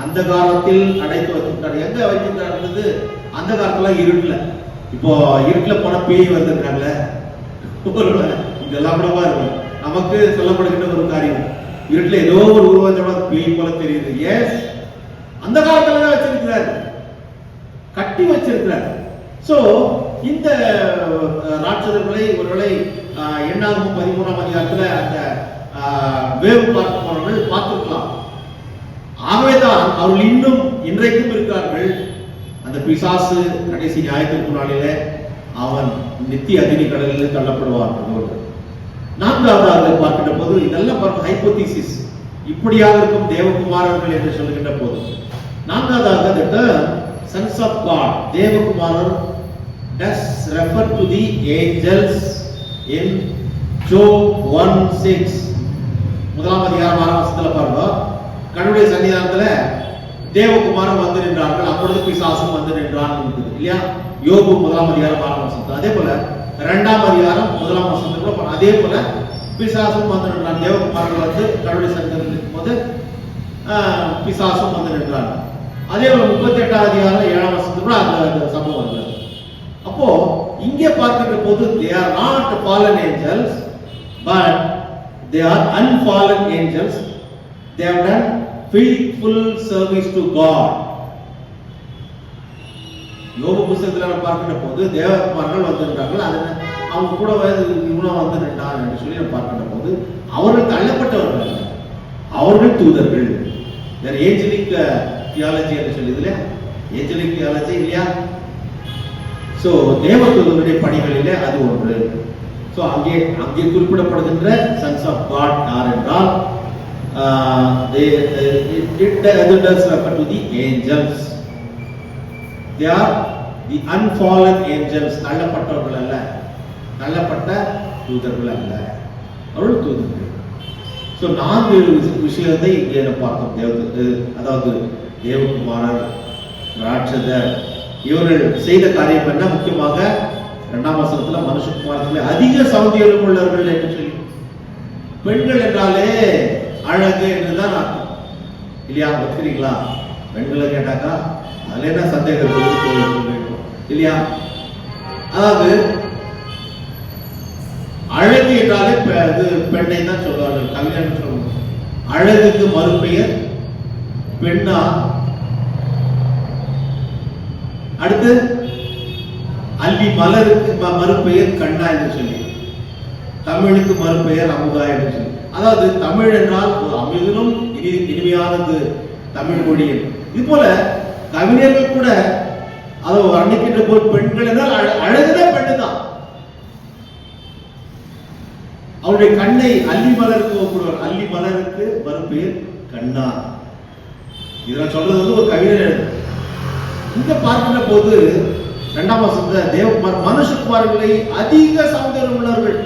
அந்த காலத்தில் அடைத்து வைத்திருக்கிறார். எங்க வைத்திருக்கிறார்? அந்த காலத்துல இருட்டுல. இப்போ இருட்டுல போன பேய் வந்திருக்காங்கல்ல, இதெல்லாம் கூட இருக்கும். நமக்கு சொல்லப்படுகின்ற ஒரு காரியம், இருட்டுல ஏதோ ஒரு உருவத்தோட பேய் போல தெரியுது. எஸ், அந்த காலத்துல தான் வச்சிருக்கிறார், கட்டி வச்சிருக்கிறார். சோ இந்த ராட்சதர்களை ஒருவேளை எண்ணாகமம் 13ஆம் அதிகாரத்துல அந்த வேவு பார்க்க போனவர்கள் பார்த்திருக்கலாம். ஆகவேதான் அவர்கள் இன்னும் இன்றைக்கும் இருக்கிறார்கள். அந்த பிசாசு கடைசி நியாயத்திற்கு நாளில அவன் நித்திய அக்னி கடலில் தள்ளப்படுவார். நான்காவதாக பார்க்கின்ற போது இதெல்லாம் பார்க்க ஹைபோதீசிஸ், இப்படியாக இருக்கும் தேவகுமாரர்கள் என்று சொல்லுகின்ற போது நான்காவதாக sons of God, தேவகுமாரர் does refer to the angels in Job 1:6. 1ஆம் அதிகாரம் 6ஆம் வசனத்துல பாருங்க. கடவுளுடைய சன்னிதானத்துல தேவகுமாரன் வந்து நின்றார்கள், அப்பொழுது பிசாசும் வந்து நின்றான் இல்லையா? யோபு 1ஆம் அதிகாரம் 6ஆம் வசனம். அதே போல 2ஆம் அதிகாரம் 1ஆம் வசனத்துல அதே போல பிசாசும் வந்து நின்றான். தேவகுமாரன் வந்து கடவுளுடைய சன்னிதானத்தில் இருக்கும்போது பிசாசும் வந்து நின்றான். அதே போல 38ஆம் அதிகாரம் 7ஆம் வசனத்துல அந்த சம்பவம் வருது. அப்போ இங்கே பார்க்கின்ற போது they are not fallen angels but they are unfallen angels. They have done faithful service to God. யோபு புத்தகத்துல நம்ம பார்க்கின்ற போது தேவகுமாரர்கள் வந்திருக்கார்கள், அது அவங்க கூட இவனும் வந்து நின்றான் என்று சொல்லி நம்ம பார்க்கின்ற போது அவர்கள் தள்ளப்பட்டவர்கள், அவர்கள் தூதர்கள். ஏஞ்சலிக் தியாலஜி என்று சொல்லி இதுல ஏஞ்சலிக் தியாலஜி இல்லையா? சோ தேவதூதனுடைய பணிகளிலே அது ஒன்று. சோ அங்கே குறிப்பிடப்படுகின்ற சன்ஸ் ஆஃப் காட் யார் என்றால் it does refer to the angels. They are the unfallen angels. தள்ளப்பட்டவர்கள் அல்ல, தள்ளப்பட்ட தூதர்கள் அல்ல, அவர்கள் தூதர்கள். சோ 4 விஷயத்தை இங்கே பார்த்தோம். அதாவது தேவகுமாரர், ராட்சதர், இவர்கள் செய்த காரியம் என்ன? முக்கியமாக 2ஆம் வசனத்துல மனுஷகுமாரத்துல அதிக சௌந்தரியம் உள்ளவர்கள் என்று சொல்லி, பெண்கள் என்றாலே அழகு என்றுதான் அர்த்தம் இல்லையா? ஒத்துக்கிறீங்களா? பெண்களை கேட்டாக்கா அதுல என்ன சந்தேகம் இல்லையா? அதாவது அழகு என்றாலே பெண்ணை தான் சொல்வார்கள், கல்யாணம் சொல்லுவாங்க. அழகுக்கு மறுபெயர் பெண்ணா. அடுத்து அல்லி மலருக்கு மறுபெயர் கண்ணா என்று சொல்லி, தமிழுக்கு மறுபெயர் அமுதா என்று சொல்லி. அதாவது தமிழ் என்றால் அமிர்தனும் இனிமையானது தமிழ் மொழி. இது போல கவிஞர்கள் கூட அதை வர்ணிக்கின்ற போது பெண்கள் என்றால் அழகுன பெண்ணு தான். அவருடைய கண்ணை அல்லி மலருக்கு ஒப்புடுவார். அல்லி மலருக்கு மறுபெயர் கண்ணா. இதெல்லாம் சொல்றது வந்து ஒரு கவிஞர் எழுது. இங்க பார்க்கின்ற போது 2ஆம் வசனத்துல தேவகுமார் மனுஷகுமார்களை அதிக சௌந்தரியம் உள்ளவர்கள்.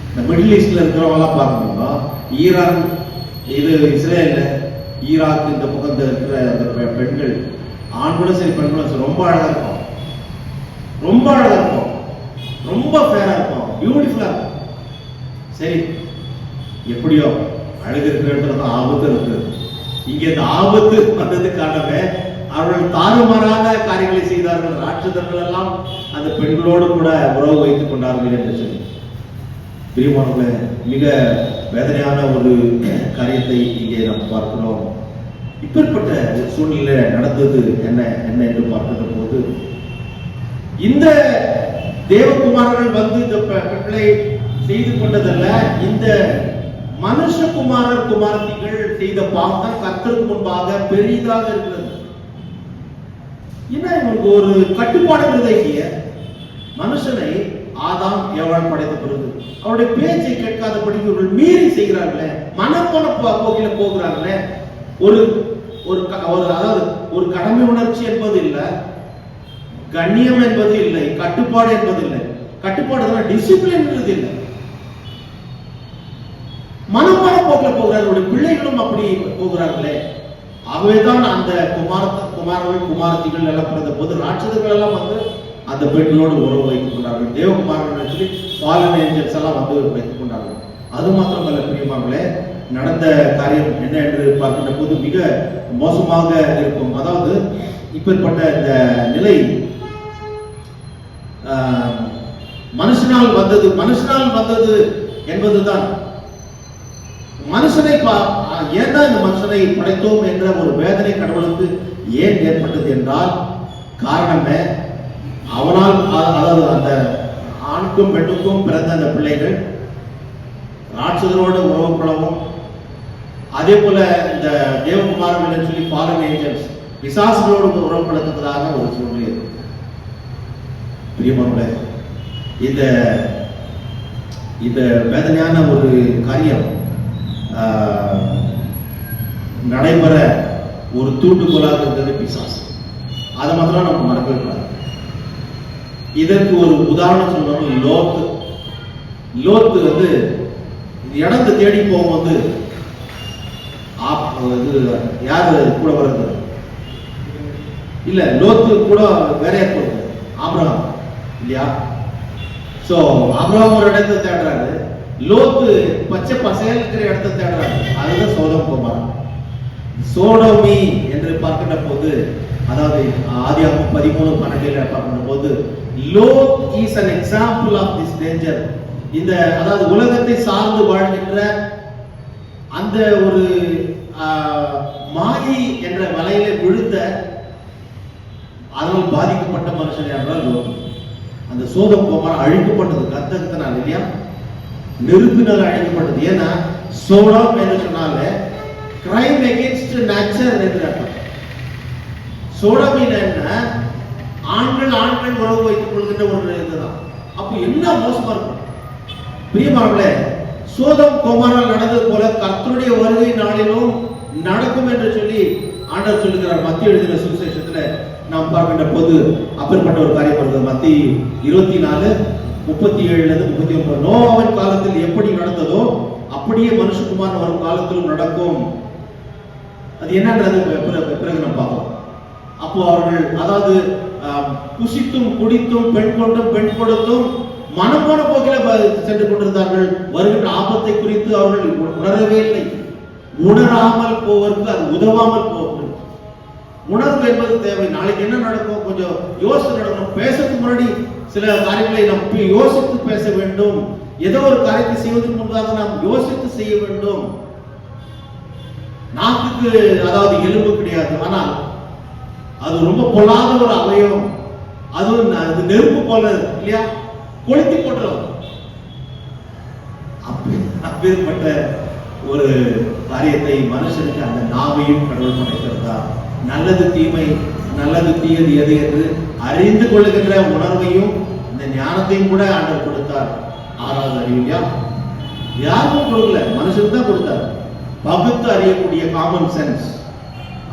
இந்த மிடில் ஈஸ்ட்ல இருக்கிறவங்க பார்க்கணும்னா ஈரான், இது இஸ்ரேல், ஈராக் இந்த பக்கத்துல இருக்கிற அந்த பெண்கள், ஆண் கூட சரி பெண் கூட சரி, ரொம்ப அழகா இருக்கும், ரொம்ப அழகா இருக்கும், ரொம்ப ஃபேரா இருக்கும், பியூட்டிஃபுல்லா இருக்கும். சரி, எப்படியோ அழகு இருக்கிற இடத்துல தான் ஆபத்து இருக்கு. இங்க இந்த ஆபத்து வந்தது காரணமே அவர்கள் தாறுமாறான காரியங்களை செய்தார்கள். ராட்சதர்கள் எல்லாம் அந்த பெண்களோடு கூட உறவு வைத்துக் கொண்டார்கள் என்று சொல்லி பிரியமானவர்களே, மிக வேதனையான ஒரு காரியத்தை இங்கே நாம் பார்க்கிறோம். இப்பேற்பட்ட சூழ்நிலை நடந்தது என்ன என்று பார்க்கின்ற போது, இந்த தேவகுமாரர்கள் வந்து இந்த பெண்களை செய்து கொண்டதல்ல, இந்த மனுஷகுமாரர் குமாரத்திகள் செய்த பாவம் கர்த்தருக்கு முன்பாக பெரிதாக இருக்கிறது. என்ன இவங்களுக்கு ஒரு கட்டுப்பாடு இல்லையே. மனுஷனை ஆதாம் ஏவாள் படைத்த பிறகு அவருடைய பேச்சை கேட்காதபடி இவர்கள் மீறி செய்கிறார்களே, மனப்போன போக்கில போகிறார்களே. ஒரு அதாவது ஒரு கடமை உணர்ச்சி என்பது இல்லை, கண்ணியம் என்பது இல்லை, கட்டுப்பாடு என்பது இல்லை. கட்டுப்பாடு டிசிப்ளின் இல்லை, மனப்போன போக்கில போகிறார்கள். பிள்ளைகளும் அப்படி போகிறார்களே. ஆகவேதான் அந்த குமாரர்கள் குமாரத்திகள் எல்லாம் பிறந்த போது ராட்சதர்கள் எல்லாம் வந்து அந்த பெண்களோடு உறவு வைத்துக் கொண்டார்கள். தேவகுமாரர்கள் சொல்லி ஃபாலன் ஏஞ்சல்ஸ் எல்லாம் வந்து வைத்துக் கொண்டார்கள். அது மாத்திரமல்ல பிரியமானவர்களே, நடந்த காரியம் என்ன என்று பார்க்கின்ற போது மிக மோசமாக இருக்கும். அதாவது இப்பேற்பட்ட இந்த நிலை மனுஷனால் வந்தது என்பதுதான். மனுஷனை ஏன் தான் இந்த மனுஷனை படைத்தோம் என்ற ஒரு வேதனை கடவுளுக்கு ஏன் ஏற்பட்டது என்றால், காரணமே அவனால், அதாவது அந்த ஆணுக்கும் பெண்ணுக்கும் பிறந்த அந்த பிள்ளைகள் ராட்சதரோடு உறவு கொள்ளவும், அதே போல இந்த தேவகுமாரர்கள் சொல்லி ஃபாலன் ஏஞ்சல்ஸ் பிசாசுகளோடு உறவு கொள்ளத்தக்கதாக ஒரு சூழ்நிலை. பிரியமானவர்களே, இந்த வேதனையான ஒரு காரியம் நடைபெற ஒரு தூண்டுகோலாக இருந்தது பிசாசு. அதை மாத்திரம் நமக்கு மறக்கவே கூடாது. இதற்கு ஒரு உதாரணம் சொல்லணும். லோத்து வந்து இடத்தை தேடி போகும்போது யாரு கூட வர்றது இல்ல, லோத்து கூட வேற யார் போறது? ஆபிரகாம் இல்லையா? சோ ஆபிரகாம் ஒரு இடத்தை தேடுறாரு, லோத்து பச்சை பசையல் இருக்கிற இடத்தை தேடுறாரு. அதுதான் சோதம் குமாரன். சோடோமி என்று பார்க்கின்ற போது, அதாவது ஆதியாகமம் 13:12 பார்க்கின்ற போது, Lot is an example of this danger. இந்த அதாவது உலகத்தை சார்ந்து வாழ்கின்ற அந்த ஒரு மாயை என்ற வலையில விழுந்த, அதனால் பாதிக்கப்பட்ட மனுஷன் என்றால் லோத். அந்த சோதம் குமாரன் அழிக்கப்பட்டது கர்த்தத்தினால் இல்லையா? நெருப்பினால் அழிக்கப்பட்டது. ஏன்னா சோடம் என்று சொன்னாலே கிரைம் அகேன்ஸ்ட் நேச்சர் என்று அர்த்தம். சோடமில் என்ன, ஆண்கள் உறவு வைத்துக் கொள்கின்ற ஒரு இதுதான். அப்ப என்ன மோசமா இருக்கும் பிரியமானவர்களே. சோதம் குமாரன் நடந்தது போல கர்த்தருடைய வருகை நாளிலும் நடக்கும் என்று சொல்லி ஆண்டவர் சொல்லுகிறார். மத்திய எழுதின சுவிசேஷத்துல நாம் பார்க்கின்ற போது அப்பேற்பட்ட ஒரு காரியம் வருது. மத்திய 24:37-39. நோவாவின் காலத்தில் எப்படி நடந்ததோ அப்படியே மனுஷகுமாரன் வரும் காலத்திலும் நடக்கும். அது என்னன்றது பிறகு நம்ம பார்ப்போம். அப்போ அவர்கள் அதாவது புசித்தும் குடித்தும் பெண் கொண்டும் பெண் கொடுத்தும் மனம் போன போக்கில சென்று கொண்டிருந்தார்கள். வருகின்ற ஆபத்தை குறித்து அவர்கள் உணரவே இல்லை. உணராமல் போவதற்கு அது உதவாமல் போவது. உணர்வு என்பது தேவை. நாளைக்கு என்ன நடக்கும் கொஞ்சம் யோசித்து நடக்கணும். பேசுறதுக்கு முன்னாடி சில காரியங்களை நாம் யோசித்து பேச வேண்டும். ஏதோ ஒரு காரியத்தை செய்வதற்கு முன்பாக நாம் யோசித்து செய்ய வேண்டும். நாக்குக்கு அதாவது எலும்பு கிடையாது, ஆனால் அது ரொம்ப பொல்லாத ஒரு அவயம். அது நெருப்பு போல இல்லையா, கொளுத்தி போட்டுரும். அப்பேற்பட்ட ஒரு காரியத்தை மனுஷனுக்கு அந்த நாவையும் கடவுள் படைத்திருந்தா, நல்லது தீமை, நல்லது தீயது எது என்று அறிந்து கொள்ளுகின்ற உணர்வையும் இந்த ஞானத்தையும் கூட ஆண்டவர் கொடுத்தார். ஆறாவது அறிவியா யாருக்கும் கொடுக்கல, மனுஷனுக்கு தான் கொடுத்தார். பகுத்து அறியக்கூடிய காமன் சென்ஸ்,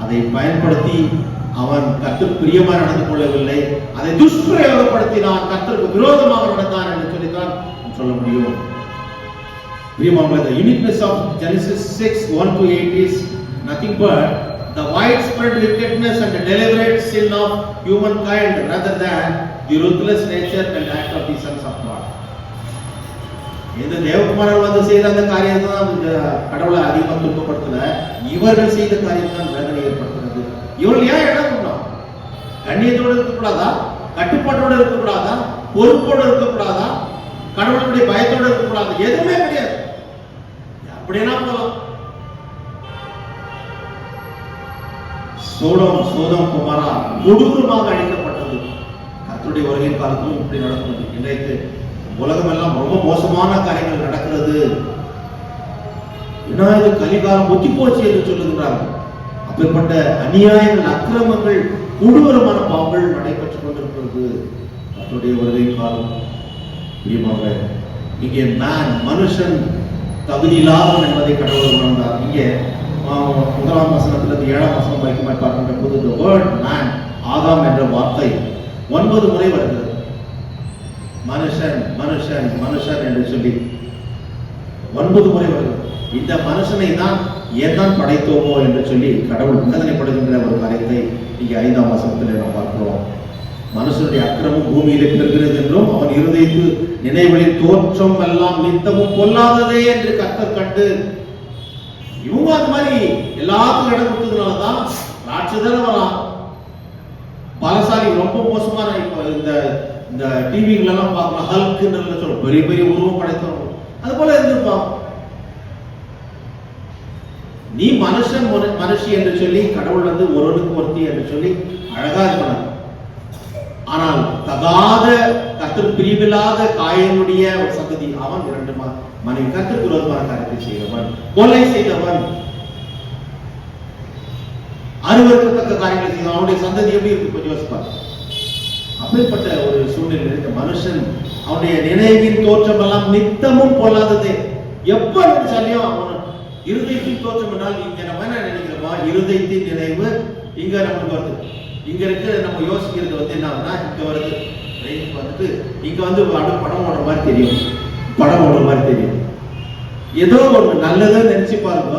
அதை பயன்படுத்தி அவன் கர்த்தருக்கு பிரியமாக நடந்து கொள்ளவில்லை, அதை துஷ்பிரயோகப்படுத்தினான், கர்த்தருக்கு விரோதமாக நடந்தான் என்று சொல்லித்தான் சொல்ல முடியும். The uniqueness of Genesis 6:1-8 is nothing but the widespread wickedness and the deliberate sin of humankind rather than the ruthless nature and act of the sons of God. இந்த தேவகுமாரர் வந்து செய்த அந்த காரியத்தை தான் கடவுளை அதிகமாக துன்பப்படுத்தல, இவர்கள் செய்த காரியம் தான் வேதனை ஏற்படுத்துறது. இவர்கள் ஏன் இடம் பண்ணோம்? கண்ணியத்தோடு இருக்கக்கூடாதா? கட்டுப்பாட்டோடு இருக்கக்கூடாதா? பொறுப்போடு இருக்கக்கூடாதா? கடவுளுடைய பயத்தோடு இருக்கக்கூடாது? எதுவுமே கிடையாது. அப்படின்னா போலாம். சோதம் குமாரா கொடூரமாக அழிக்கப்பட்டது. கர்த்தருடைய வருகை காலத்திலும் இப்படி நடக்கும். இன்றைக்கு உலகம் எல்லாம் ரொம்ப மோசமான காரியங்கள் நடக்கிறது. என்ன கலிகாலம் ஒத்தி போச்சு என்று சொல்லுகிறார்கள். அப்படிப்பட்ட அநியாயங்கள், அக்கிரமங்கள், கொடூரமான பாவங்கள் நடைபெற்றுக் கொண்டிருக்கிறது. கர்த்தருடைய வருகை காலம் பிரியமாக இங்கே மனுஷன் தகுதி இல்லாதவன் என்பதை கடவுள் உணர்ந்தார். இங்கே 1ஆம் வசனத்திலிருந்து 7ஆம் வசனம் வரைக்கும் பார்க்கின்ற போது the word man, ஆதாம் என்ற வார்த்தை 9 முறை வருகிறது. மனுஷன் மனுஷன் மனுஷன் என்று சொல்லி 9 முறை வருகிறது. இந்த மனுஷனை தான் ஏன் படைத்தோமோ என்று சொல்லி கடவுள் வேதனைப்படுகின்ற ஒரு காரியத்தை இங்கே 5ஆம் வசனத்தில் நாம் பார்க்கிறோம். மனுஷனுடைய அக்கிரமம் பூமியிலே பெறுகிறது என்றும் அவன் இருதயத்து நினைவுகளின் தோற்றம் எல்லாம் நித்தமும் பொல்லாததே என்று கர்த்தர் கண்டு, இவங்க அந்த மாதிரி எல்லாத்துக்கும் இடம் கொடுத்ததுனாலதான் ராட்சதர் வரலாம், பலசாலி ரொம்ப மோசமான. இப்போ இந்த டிவிகள் எல்லாம் பார்க்கலாம், ஹல்க்குன்னு சொல்ல பெரிய பெரிய உருவம் படைத்தவங்க அது போல இருந்திருப்பான். நீ மனுஷன் மனுஷி என்று சொல்லி கடவுள் வந்து ஒருவனுக்கு ஒருத்தி என்று சொல்லி அழகா இருப்பாங்க. ஆனால் தகாத கர்த்தருக்கு பிரியமில்லாத காயனுடைய ஒரு சந்ததி அவன் 2 மனைவி கர்த்தருக்கு விரோதமான காரியத்தை செய்தவன், கொலை செய்தவன், அருவருக்கத்தக்க காரியங்களை செய்தவன். அவனுடைய சந்ததி எப்படி இருக்கு கொஞ்சம் யோசிப்பார். அப்படிப்பட்ட ஒரு சூழ்நிலையில் இந்த மனுஷன் அவனுடைய நினைவின் தோற்றம் எல்லாம் நித்தமும் பொல்லாததே. எப்ப நினைச்சாலையும் அவன் இருதயத்தின் தோற்றம் என்றால் இங்க நம்ம என்ன நினைக்கிறோமா, இருதயத்தின் நினைவு இங்க நமக்கு வருது. இங்க இருக்க நம்ம யோசிக்கிறது வந்து என்னன்னா, இங்க வருது வந்துட்டு இங்க வந்து படம் ஓடுற மாதிரி தெரியும், படம் ஓடுற மாதிரி தெரியும். ஏதோ ஒரு நல்லதுன்னு நினைச்சு பாருங்க,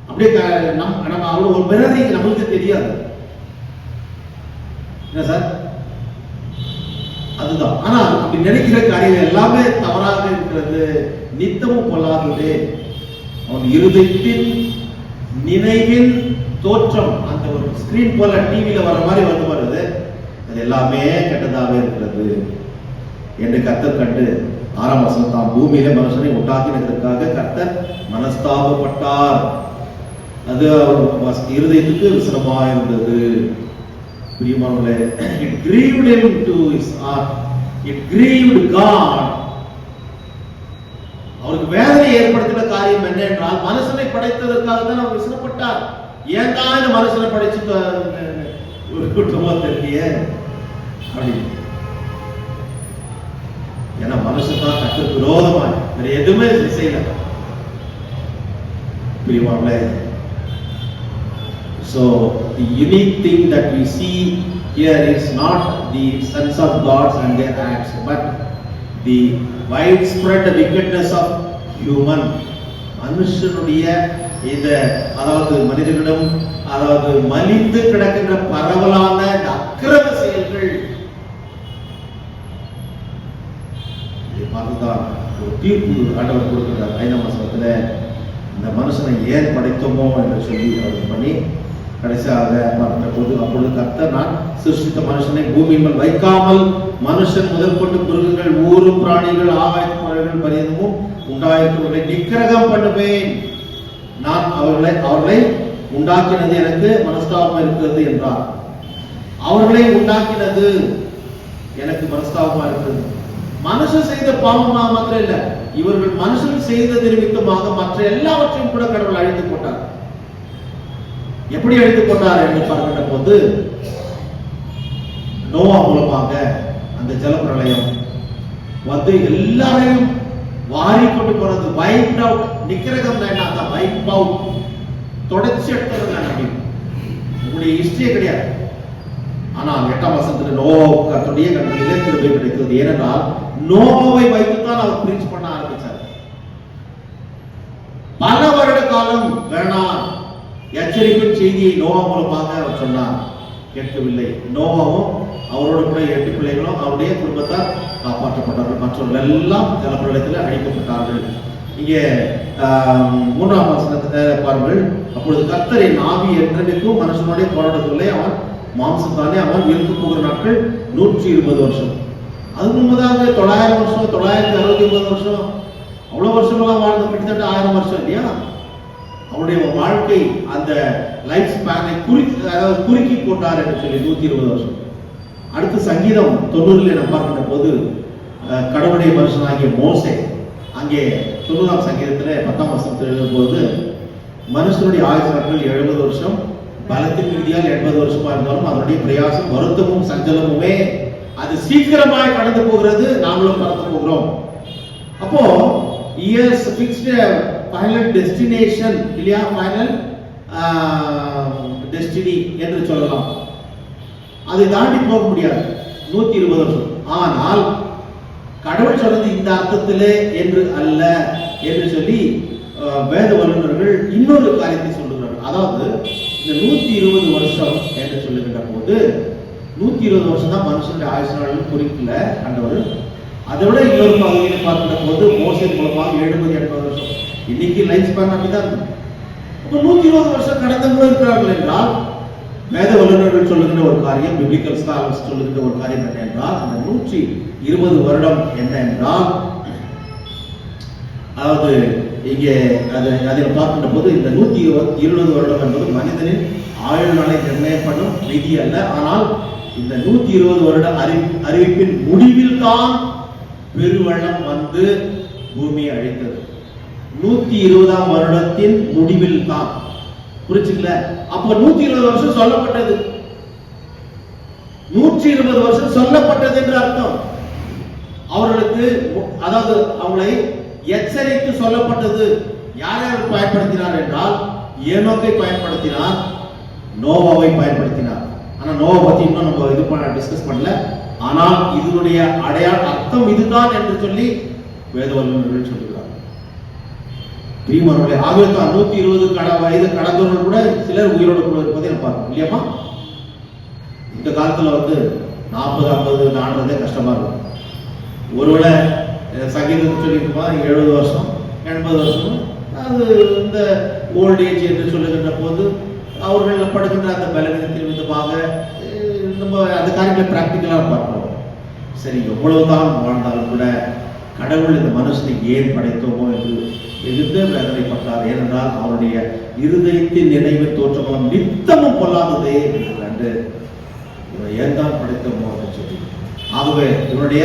அப்படியே நம்ம அவ்வளவு ஒரு மிரதி நம்மளுக்கு தெரியாது. என்ன சார் அதுதான். ஆனா அப்படி நினைக்கிற காரியம் எல்லாமே தவறாக இருக்கிறது, நித்தமும் பொல்லாதது. அவன் இருதயத்தின் நினைவின் தோற்றம், அந்த ஒரு ஸ்கிரீன் போல டிவியில வர மாதிரி வருது, அது எல்லாமே கெட்டதாக இருக்கிறது என்று கர்த்தர் கண்டு 6ஆம் வசனம், தாம் பூமியில மனுஷனை உண்டாக்கினதற்காக கர்த்தர் மனஸ்தாபப்பட்டார். அது அவர் இருதயத்துக்கு விசனமா இருந்தது. பிரியமானவர்களே, it grieved him to his heart, it grieved God. அவருக்கு வேதனை ஏற்படுத்தின காரியம் என்ன என்றால், மனுஷனை படைத்ததற்காக தான் அவர் விசனப்பட்டார். ஏன் தான் இந்த மனுஷனை படைச்சு ஒரு குற்றமா தெரியலையே அப்படி. ஏன்னா மனுஷன் தான் கர்த்தருக்கு விரோதமா வேற எதுவுமே செய்யல. பிரியமானவர்களே, so the unique thing that we see here is not the sons of God and their acts, but the widespread wickedness of human. மனுஷனுடைய இந்த அதாவது மனிதனிடம் அதாவது மலிந்து கிடக்கின்ற பரவலான அக்கிரம செயல்கள், இதை பார்த்துதான் ஒரு தீர்ப்பு ஆண்டவர் கொடுக்கிறார். 5ஆம் வசனத்துல இந்த மனுஷனை ஏன் படைத்தோமோ என்று சொல்லி அவர் பண்ணி கடைசியாக பார்த்த போது, அப்பொழுது கர்த்தர், நான் சிருஷ்டித்த மனுஷனை பூமியின் மேல் வைக்காமல் மனுஷன் முதல் கொண்டு மிருகங்கள், ஊரும் பிராணிகள், ஆகாய பறவைகள் பரியந்தமும் உண்டாயிருக்கிறவர்களை நிக்கிரகம் பண்ணுவேன். நான் அவர்களை உண்டாக்கினது எனக்கு மனஸ்தாபம் இருக்கிறது என்றார். அவர்களை உண்டாக்கினது எனக்கு மனஸ்தாபமா இருக்குது. மனுஷன் செய்த பாவமா மாத்திரம் இல்ல, இவர்கள் மனுஷன் செய்த நிமித்தமாக மற்ற எல்லாவற்றையும் கூட கடவுள் அழித்து போட்டார். எப்படி அழித்து போட்டார் என்று பார்க்கின்ற போது, நோவா மூலமாக அந்த ஜலப்பிரளயம் வந்து எல்லாரையும் வாரி கொண்டு போறது. வைப் அவுட், நிக்கிரகம் என்ன, வைப் அவுட், தொடர்ச்சி எடுத்தது. உங்களுடைய ஹிஸ்டரியே கிடையாது. ஆனால் 8ஆம் வசனத்தில் நோவாவுக்கு கர்த்தருடைய கண்களிலே கிருபை கிடைத்தது. ஏனென்றால் நோவாவை வைத்துத்தான் அவர் பிரீச் பண்ண ஆரம்பிச்சார். பல வருட காலம் வேணாம் எச்சரிக்கை செய்தியை நோவா மூலமாக அவர் சொன்னார், கேட்கவில்லை. நோவாவும் அவரோட கூட 8 பிள்ளைகளும் அவருடைய குடும்பத்தார் காப்பாற்றப்பட்டார்கள். மற்றவர்கள் எல்லாம் ஜலப்பிரளயத்தில் அழிக்கப்பட்டார்கள். இங்கே 3ஆம் வசனத்தை பாருங்கள். அப்பொழுது கர்த்தரின் ஆவி என்றென்றைக்கும் மனுஷனுடைய போராட்டத்திலே அவன் மாம்சத்தானே அவன் இருந்து போகிற நாட்கள் 120 வருஷம். அதுக்கு முன்பதாக 900 வருஷம், 969 வருஷம், அவ்வளவு வருஷமெல்லாம் வாழ்ந்து கிட்டத்தட்ட 1000 வருஷம் இல்லையா? அவருடைய வாழ்க்கை அந்த லைஃப் ஸ்பேனை குறுக்கி போட்டார் என்று சொல்லி 120 வருஷம். அடுத்து சங்கீதம் 90 நம்ம பார்க்கின்ற போது கடவுளுடைய மனுஷனாகிய மோசே அங்கே 90ஆம் சங்கீதத்தில் 10ஆம் வசனத்தில் எழுதும்போது, மனுஷனுடைய ஆயுசு நாட்கள் 70 வருஷம், பலத்தின் விதியால் 80 வருஷமா இருந்தாலும் அதனுடைய பிரயாசம் வருத்தமும் சஞ்சலமுமே, அது சீக்கிரமாய் கடந்து போகிறது, நாங்களும் கடந்து போகிறோம். அப்போ இயர்ஸ் ஃபிக்ஸ்ட் ஃபைனல் டெஸ்டினேஷன் இல்லையா, ஃபைனல் டெஸ்டினி என்று சொல்லலாம். அதை தாண்டி போக முடியாது 120 வருஷம். ஆனால் கடவுள் சொன்னது இந்த அர்த்தத்திலே என்று அல்ல என்று சொல்லி வேத வல்லுநர்கள் இன்னொரு காரியத்தை சொல்லுகிறார்கள். அதாவது இந்த 120 வருஷம் என்று சொல்லுகின்ற போது 120 வருஷம் தான் மனுஷனுடைய ஆயுசு நாள் குறிக்கல ஆண்டவர். அதை விட இன்னொரு பகுதியில் பார்க்கின்ற போது மோசே மூலமாக 70-80 வருஷம். இன்னைக்கு லைஃப் ஸ்பேன் அப்படிதான் இருக்கு. அப்போ 120 வருஷம் கடந்தவங்களும் இருக்கிறார்கள் என்றால் வேத வல்லுநர்கள் சொல்லுகின்ற ஒரு காரியம், பிப்ளிக்கல் ஸ்காலர்ஸ் சொல்லுகின்ற ஒரு காரியம் என்ன என்றால், அந்த 120 வருடம் என்ன என்றால், அதாவது இங்கே அதில் பார்க்கின்ற போது இந்த 120 வருடம் என்பது மனிதனின் ஆயுள் நாளை நிர்ணயம் பண்ணும் விதி அல்ல. ஆனால் இந்த 120 வருட அறிவிப்பின் முடிவில் தான் பெருவெள்ளம் வந்து பூமியை அழித்தது. 120ஆம் வருடத்தின் முடிவில் தான். புரிச்சுக்கல? அப்ப 120 வருஷம் சொல்லப்பட்டது, 120 வருஷம் சொல்லப்பட்டது என்று அர்த்தம். அவர்களுக்கு, அதாவது அவங்களை எச்சரித்து சொல்லப்பட்டது. யார் யார் பயன்படுத்தினார் என்றால், ஏனோக்கை பயன்படுத்தினார், நோவாவை பயன்படுத்தினார். ஆனா நோவா பத்தி இன்னும் நம்ம இது பண்ண டிஸ்கஸ் பண்ணல. ஆனால் இதனுடைய அடையாள அர்த்தம் இதுதான் என்று சொல்லி வேத வல்லுநர்கள் சொல்லுகிறார். பிரியமானவர்களே, ஆகவே தான் 120 வயது கடந்தவர்கள் கூட சிலர் உயிரோடு கூட இருப்பதை நம்ம பார்க்கணும் இல்லையாமா? இந்த காலத்துல வந்து 40-50 தாண்டதே கஷ்டமா இருக்கும். ஒருவேளை சங்கீதம் சொல்லியிருக்குமா 70 வருஷம் 80 வருஷம், அது இந்த ஓல்ட் ஏஜ் என்று சொல்லுகின்ற போது அவர்கள் படுகின்ற அந்த பலவீனத்தின் விதமாக நம்ம அந்த காரியங்களை பிராக்டிக்கலாக பார்க்கிறோம். சரி, எவ்வளவுதான் வாழ்ந்தாலும் கூட கடவுள் இந்த மனுஷனை ஏன் படைத்தோமோ என்று மிகுந்த வேதனைப்பட்டார். ஏனென்றால் அவருடைய இருதயத்தின் நினைவு தோற்றங்களும் நித்தமும் பொல்லாததே என்று கண்டு இவரை ஏன் தான் படைத்தோமோ என்று சொல்லி, ஆகவே இவருடைய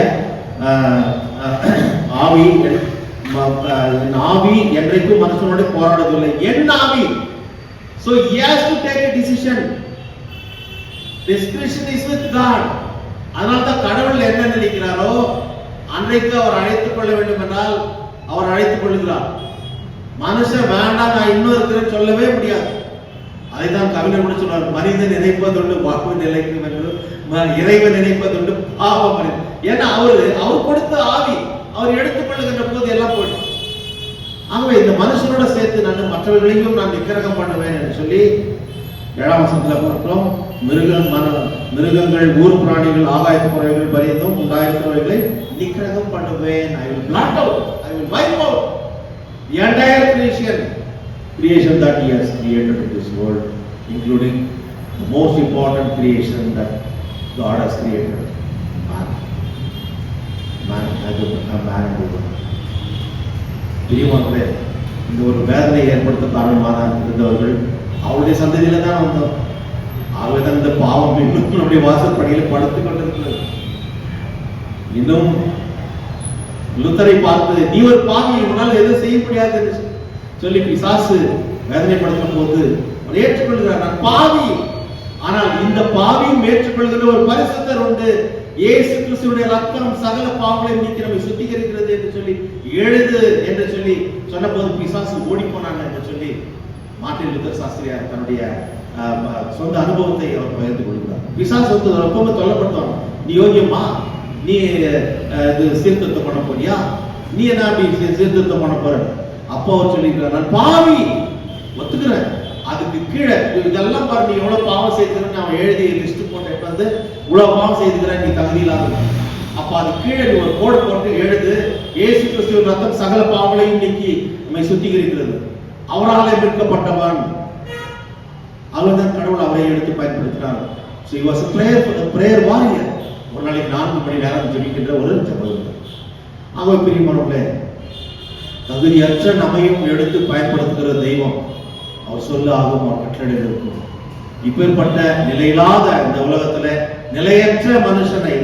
ஆவி என்றைக்கும் மனுஷனோட போராடவில்லை. என் ஆவி. So he has to take a decision. Discretion is with God. அதனால்தான் கடவுள் என்ன நினைக்கிறாரோ அன்றைக்கு அவர் அழைத்துக் கொள்ள வேண்டும் என்றால் அவர் அழைத்துக் கொள்கிறார். மனுஷன் வேண்டாம் நான் இன்னும் இருக்கிறேன்னு சொல்லவே முடியாது. அதைதான் கவிஞர் கூட சொல்றார், மனிதன் நினைப்பதுண்டு வாக்கு நிலைக்கும் என்று, இறைவன் நினைப்பதுண்டு பாவம். ஏன்னா அவர் கொடுத்த ஆவி அவர் எடுத்துக் கொள்ளுகின்ற போது எல்லாம் போயிடும். ஆகவே இந்த மனுஷனோட சேர்த்து நான் மற்றவர்களையும் நான் நிக்கிரகம் பண்ணுவேன் என்று சொல்லி 7ஆம் வசனத்தில் பார்க்கிறோம். மிருகங்கள், ஊர் பிராணிகள், ஆகாயத்து பறவைகள் பரியந்தும் உண்டாயிருக்கிறவர்களை நிக்கிரகம் பண்ணுவேன். I will blot out, I will wipe out the entire creation that he has created in this world, including the most important creation that God has created, man and woman. பிரியமானவர்களே, இந்த ஒரு வேதனை ஏற்படுத்த காரணமாக இருந்தவர்கள் அவருடைய சந்ததியில தான் வந்தோம். ஆகவேதான் இந்த பாவம் இன்னும் நம்முடைய வாசற்படியில் படுத்துக் கொண்டிருக்கிறது. இன்னும் லுத்தரை பார்த்து, நீ ஒரு பாவி, உன்னால் எதுவும் செய்ய முடியாது என்று சொல்லி பிசாசு வேதனைப்படுத்தும் போது அவர் ஏற்றுக்கொள்கிறார், நான் பாவி. ஆனால் இந்த பாவியும் ஏற்றுக்கொள்கிற ஒரு பரிசுத்தர் உண்டு. இயேசு கிறிஸ்துவினுடைய ரத்தம் சகல பாவங்களை நீக்கி நம்மை சுத்திகரிக்கிறது என்று சொல்லி எழுது என்று சொல்லி சொன்னபோது பிசாசு ஓடி போனான் என்று சொல்லி மார்ட்டின் லூத்தர் சாஸ்திரியார் தன்னுடைய சொந்த அனுபவத்தை அவர் பகிர்ந்து கொள்கிறார். பிசாசு வந்து ரொம்பவும் தொல்லப்படுத்துவாங்க. நீ யோகியமா, நீ இது சீர்திருத்தம் பண்ண போறியா, நீ என்ன அப்படி சீர்திருத்தம் பண்ண போற? அப்போ அவர் சொல்லிக்கிறார், நான் பாவி, ஒத்துக்கிறேன். அதுக்கு கீழே இதெல்லாம் பாரு, நீ எவ்வளவு பாவம் செய்துக்கிறேன்னு அவன் எழுதி லிஸ்ட் போட்டு வந்து இவ்வளவு பாவம் செய்துக்கிறேன், நீ தகுதி இல்லாத. அப்ப அது கீழே நீ ஒரு கோடு போட்டு எழுது, இயேசு கிறிஸ்துவின் ரத்தம் சகல பாவங்களையும் நீக்கி நம்மை சுத்திகரிக்கிறது, அவராலே மீட்கப்பட்டவன். அவர்தான் கடவுள் அவரை எடுத்து பயன்படுத்தினார். So he was a prayer warrior. ஒரு நாளைக்கு 4 மணி நேரம் ஜெபிக்கின்ற ஒரு ஜெபம். ஆகவே பிரியமானவர்களே, தகுதியற்ற நம்மையும் எடுத்து பயன்படுத்துகிற தெய்வம் அவர் சொல்ல ஆகும், அவர் கட்டளை இருக்கும். இப்பேற்பட்ட நிலையில்லாத இந்த உலகத்துல நிலையற்ற மனுஷனை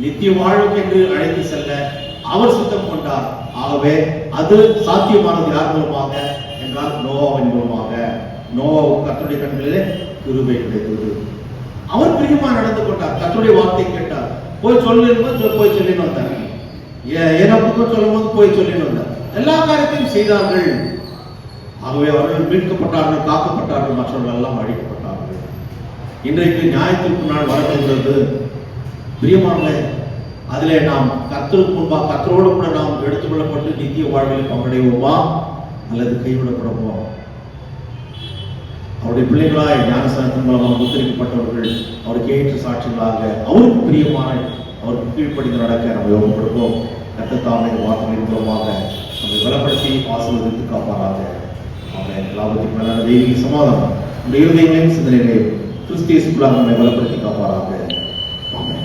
நித்திய வாழ்வுக்கென்று அழைத்து செல்ல அவர் சித்தம் கொண்டார். ஆகவே அது சாத்தியமானது யார் மூலமாக என்றால் நோவாவின் மூலமாக. நோவாவுக்கு கர்த்தருடைய கண்களிலே கிருபை கிடைத்தது. அவர் பிரியமா நடந்து கொண்டார், கர்த்தருடைய வார்த்தை கேட்டார். போய் சொல்லிருந்தோம், போய் சொல்லின்னு வந்தார். எனக்கும் சொல்லும் போது போய் சொல்லின்னு வந்தார். எல்லா காரியத்தையும் செய்தார்கள். ஆகவே அவர்கள் மீட்கப்பட்டார்கள், காக்கப்பட்டார்கள், மற்றவர்கள் எல்லாம் அழிக்கப்பட்டார்கள். இன்றைக்கு நியாயத்திற்கு நாள் வரப்போகிறது. பிரியமானவர்களே, அதிலே நாம் கர்த்தருக்கு முன்பாக கர்த்தரோடு கூட நாம் எடுத்துக்கொள்ளப்பட்டு நித்திய வாழ்வில் பங்கடைவோமா அல்லது கைவிடப்படுவோமா? அவருடைய பிள்ளைகளாய் ஞானஸ்நானத்தின் மூலமாக முத்திரிக்கப்பட்டவர்கள் அவருக்கு ஏற்ற சாட்சிகளாக அவருக்கு பிரியமான அவருக்கு கீழ்ப்படிந்து நடக்க நம்ம ஒப்புக்கொடுப்போம். கர்த்தத்தாமே வார்த்தைகளின் மூலமாக நம்மை பலப்படுத்தி ஆசீர்வதித்து காப்பாராக. அவன் எல்லாவற்றுக்கும் மேலான தெய்வீக சமாதானம் இந்த இருதயங்களையும் சிந்தனைகளையும் கிறிஸ்து இயேசுக்குள்ளாக நம்மை பலப்படுத்தி காப்பாராக. ஆமென்.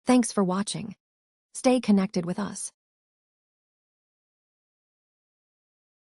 Thanks for watching. Stay connected with us.